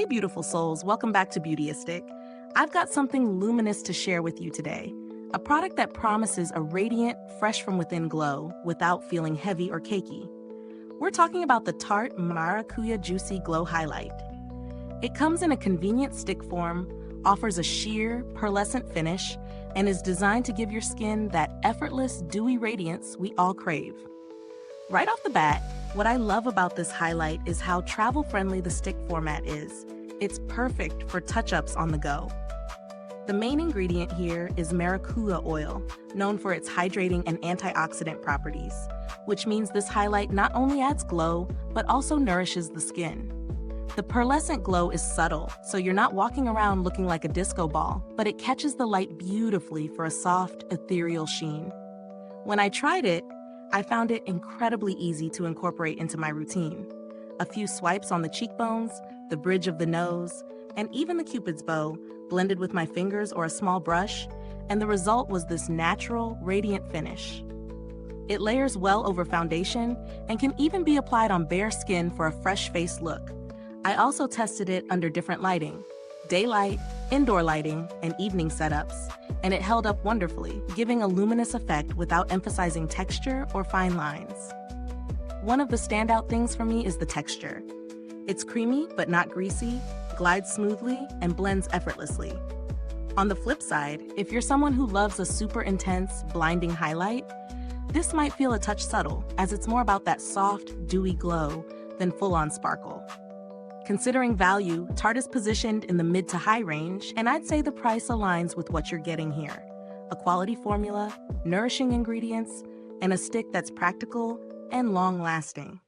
Hey beautiful souls, welcome back to Beautyistic. I've got something luminous to share with you today. A product that promises a radiant, fresh from within glow without feeling heavy or cakey. We're talking about the tarte Maracuja Juicy Glow Highlight. It comes in a convenient stick form, offers a sheer, pearlescent finish, and is designed to give your skin that effortless, dewy radiance we all crave. Right off the bat, what I love about this highlight is how travel-friendly the stick format is. It's perfect for touch-ups on the go. The main ingredient here is Maracuja oil, known for its hydrating and antioxidant properties, which means this highlight not only adds glow, but also nourishes the skin. The pearlescent glow is subtle, so you're not walking around looking like a disco ball, but it catches the light beautifully for a soft, ethereal sheen. When I tried it, I found it incredibly easy to incorporate into my routine. A few swipes on the cheekbones, the bridge of the nose, and even the cupid's bow blended with my fingers or a small brush, and the result was this natural, radiant finish. It layers well over foundation and can even be applied on bare skin for a fresh face look. I also tested it under different lighting, daylight, indoor lighting, and evening setups, and it held up wonderfully, giving a luminous effect without emphasizing texture or fine lines. One of the standout things for me is the texture. It's creamy but not greasy, glides smoothly, and blends effortlessly. On the flip side, if you're someone who loves a super intense, blinding highlight, this might feel a touch subtle, as it's more about that soft, dewy glow than full-on sparkle. Considering value, Tarte is positioned in the mid to high range, and I'd say the price aligns with what you're getting here. A quality formula, nourishing ingredients, and a stick that's practical and long-lasting.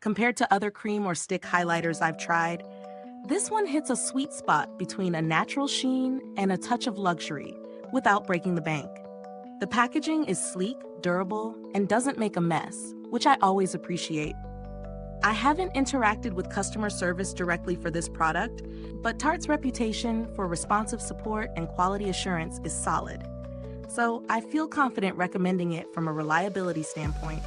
Compared to other cream or stick highlighters I've tried, this one hits a sweet spot between a natural sheen and a touch of luxury without breaking the bank. The packaging is sleek, durable, and doesn't make a mess, which I always appreciate. I haven't interacted with customer service directly for this product, but Tarte's reputation for responsive support and quality assurance is solid. So I feel confident recommending it from a reliability standpoint.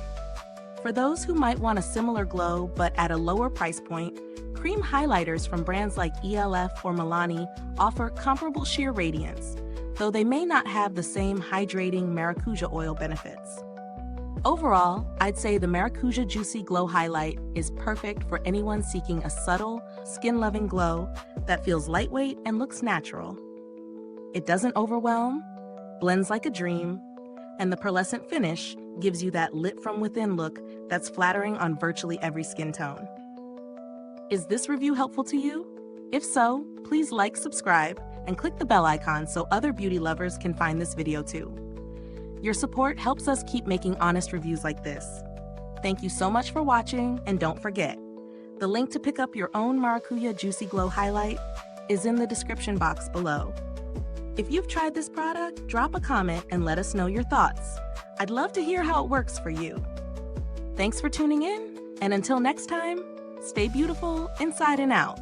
For those who might want a similar glow but at a lower price point, cream highlighters from brands like ELF or Milani offer comparable sheer radiance, though they may not have the same hydrating Maracuja oil benefits. Overall, I'd say the Maracuja Juicy Glow Highlight is perfect for anyone seeking a subtle, skin-loving glow that feels lightweight and looks natural. It doesn't overwhelm, blends like a dream, and the pearlescent finish gives you that lit-from-within look that's flattering on virtually every skin tone. Is this review helpful to you? If so, please like, subscribe, and click the bell icon so other beauty lovers can find this video too. Your support helps us keep making honest reviews like this. Thank you so much for watching, and don't forget, the link to pick up your own Maracuja Juicy Glow Highlight is in the description box below. If you've tried this product, drop a comment and let us know your thoughts. I'd love to hear how it works for you. Thanks for tuning in, and until next time, stay beautiful inside and out.